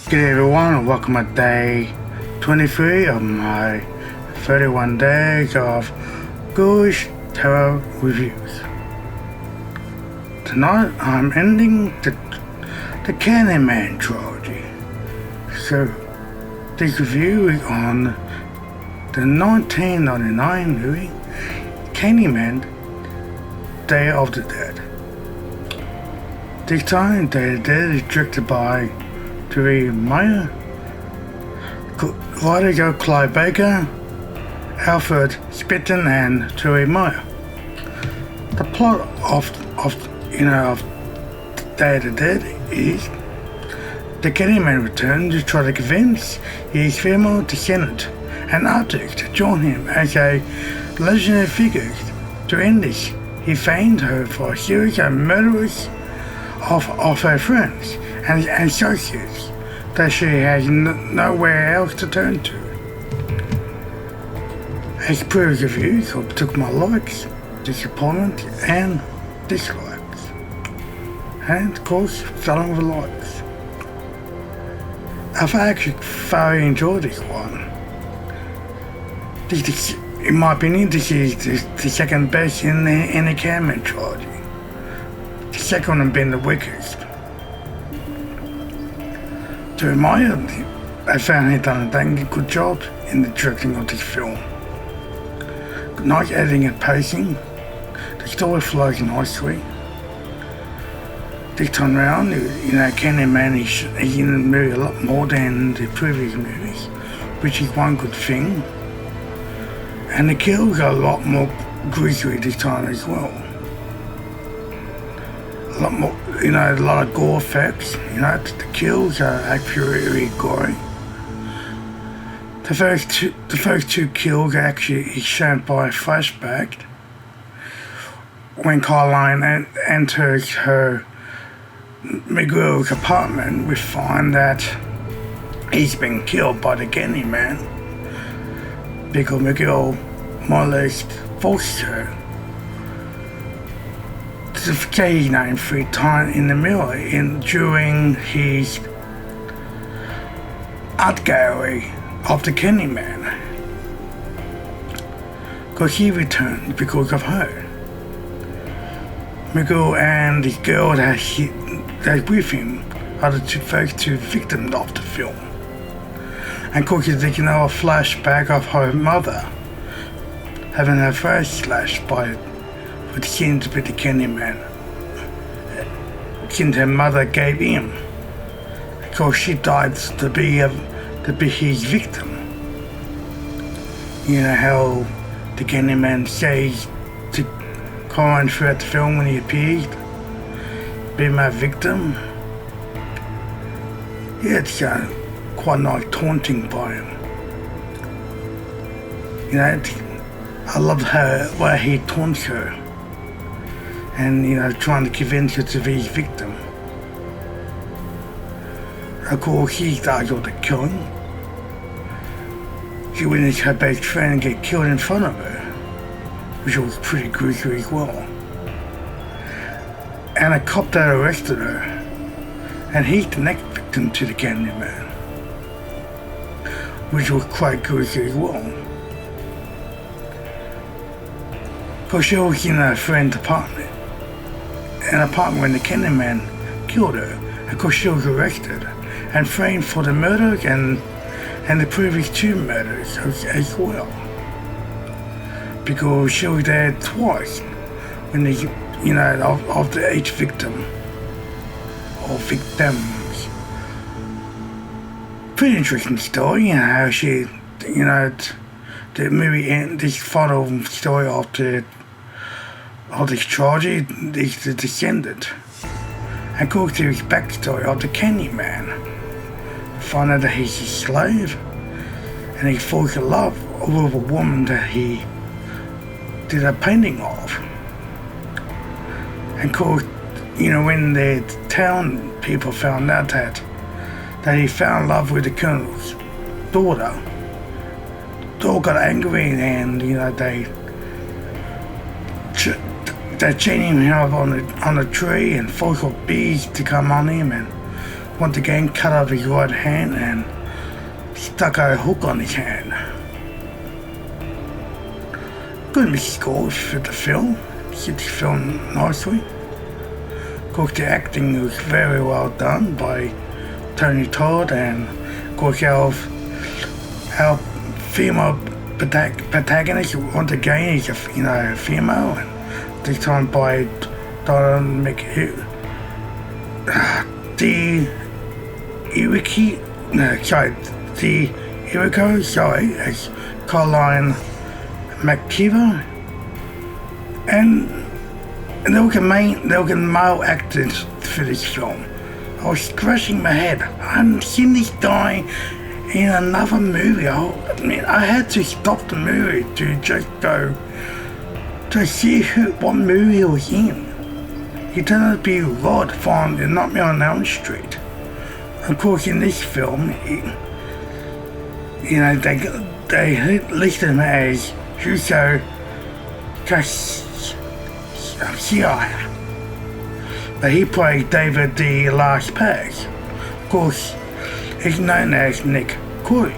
Good day everyone, and welcome to day 23 of my 31 days of Ghoulies Terror Reviews. Tonight I'm ending the Candyman trilogy. So this review is on the 1999 movie Candyman, Day of the Dead. This time Day of the Dead is directed by Terry Meyer, writer Clive Baker, Alfred Spitton, and Terry Meyer. The plot of Day of the Dead is the Candyman returns to try to convince his female descendant, an artist, to join him as a legendary figure. To end this, he framed her for a series of murders of her friends and associates that she has nowhere else to turn to. As previous reviews, I took my likes, disappointment, and dislikes, and of course, starting with likes. I've actually thoroughly enjoyed this one. In my opinion, this is the second best in the Candyman trilogy. The second one being the weakest. To remind me, I found he'd done a dang good job in the directing of this film. Nice editing and pacing. The story flows nicely. This time round, Candyman is in the movie a lot more than the previous movies, which is one good thing. And the kills are a lot more grisly this time as well. A lot more, a lot of gore effects. The kills are actually really gory. The first two kills actually is shown by a flashback when Caroline enters her Miguel's apartment. We find that he's been killed by the Candyman because Miguel more or less forced her to say his name 3 times in the mirror during his art gallery of the Candyman, because he returned because of her. Miguel and the girl that's with him are the first two victims of the film. And of course, there's a flashback of her mother having her first slashed by what seemed to be the Candyman, since her mother gave him, because she died to be his victim. You know how the Candyman says to Corin throughout the film when he appears, "Be my victim." Yeah, it's quite nice taunting by him. I love where he taunts her and trying to convince her to be his victim. Of course, he does all the killing. She witnessed her best friend get killed in front of her, which was pretty gruesome as well. And a cop that arrested her, and he's the next victim to the Candyman, which was quite gruesome as well. Because she was in her friend's apartment, an apartment when the Candyman killed her. Of course, she was arrested and framed for the murder and the previous 2 murders as well. Because she was there twice when of each victim or victims. Pretty interesting story, how she, the movie ends, this final story of this trilogy is the descendant. And of course, there is backstory of the Candyman. Find out that he's a slave, and he falls in love with a woman that he did a painting of. And of course, when the town people found out that he found love with the colonel's daughter, they all got angry, and they chained him up on a tree and forced bees to come on him and once again cut off his right hand and stuck a hook on his hand. Good scores for the film. Hit the film nicely. Of course, the acting was very well done by Tony Todd, and of course our female protagonist once again is a female, and this time by Donna McHugh. As Caroline McKeever, and they were male actors for this film. I was scratching my head. I hadn't seen this guy in another movie. I had to stop the movie to just go to see what movie he was in. He turned out to be Rod from Nightmare on Elm Street. Of course, in this film, they listed him as Huso Cassia, but he played David the Last Paz. Of course, he's known as Nick Corey.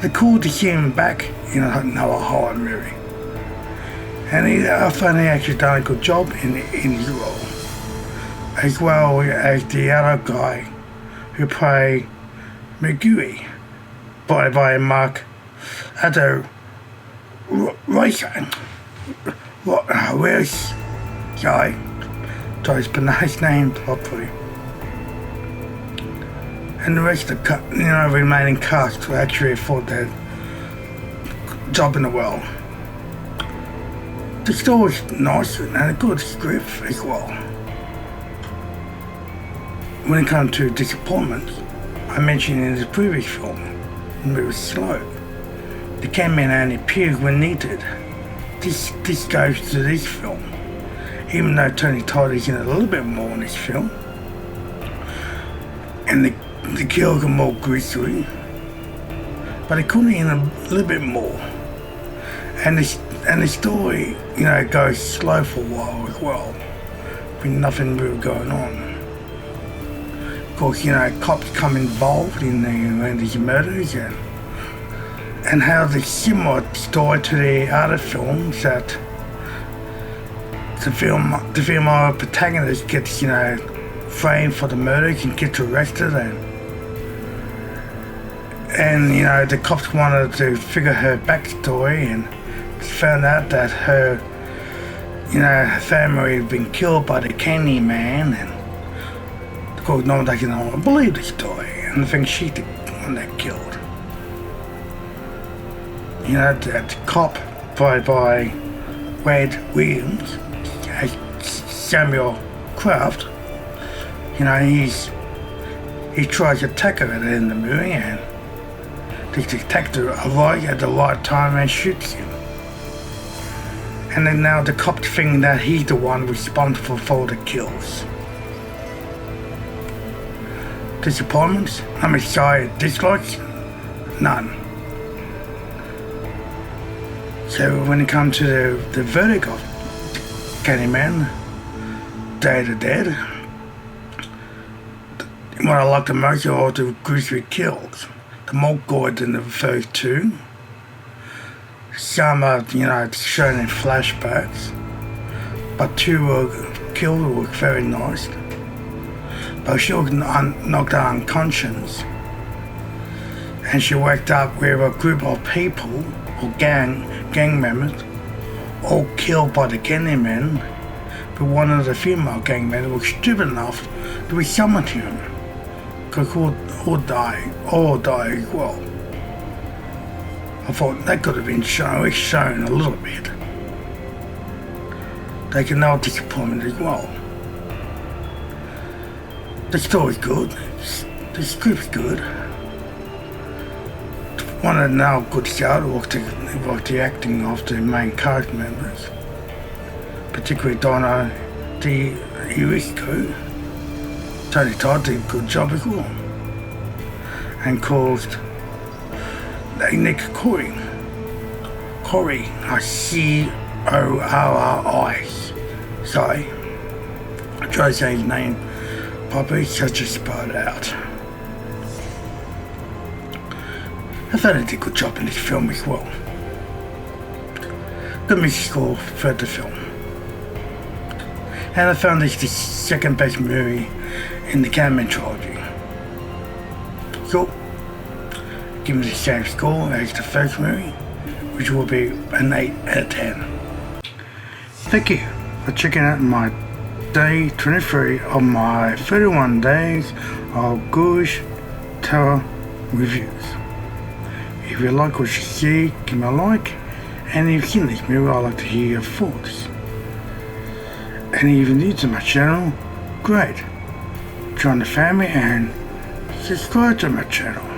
It's cool to see him back in another horror movie, and I found he actually done a good job in his role, as well as the other guy who played McGuey, by Mark Addo Racer. Where's guy? Try to pronounce his name properly. And the rest of the remaining cast were actually for their job in the world. The story's nice and a good script as well. When it comes to disappointments, I mentioned in the previous film, it was slow. The Candyman only appears when needed. This goes to this film, even though Tony Todd is in a little bit more in this film, and the kills are more grisly, but it could have been a little bit more, and the story goes slow for a while as well, with nothing really going on. Of course, cops come involved in these murders, and how the similar story to the other films that the female protagonist gets framed for the murders and gets arrested, and the cops wanted to figure her backstory and found out that her family had been killed by the Candyman, and of course no one doesn't believe the story and think she's the one that killed. That cop played by Wade Williams, Samuel Kraft, he tries to tackle her in the movie, and the detective arrives at the right time and shoots him. And then now the cops think that he's the one responsible for the kills. Disappointments? Dislikes? None. So when it comes to the verdict of Candyman, Day of the Dead, what I like the most are the grisly kills. The more gore than the first two. Some are, shown in flashbacks, but two kills were very nice. But she was knocked out unconscious, and she waked up with a group of people or gang members, all killed by the Candyman, but one of the female gang members was stupid enough to be summoned to him, because all die as well. I thought that could have been shown a little bit. They can know disappointment as well. The story's good, the script's good. One of the now good shout was the acting of the main cast members, particularly Donna DeRisco. Tony Todd did a good job as well, and caused Nick Corey, Corey, C-O-R-R-I. Sorry, I tried to say his name probably just spelled out. I thought I did a good job in this film as well. Good music score for the film. And I found this the second best movie in the Candyman trilogy. So, give me the same score as the first movie, which will be an 8 out of 10. Thank you for checking out my day 23 of my 31 days of Ghoulies Tower reviews. If you like what you see, give me a like, and if you've seen this movie, I'd like to hear your thoughts. And if you're new to my channel, great. Join the family and subscribe to my channel.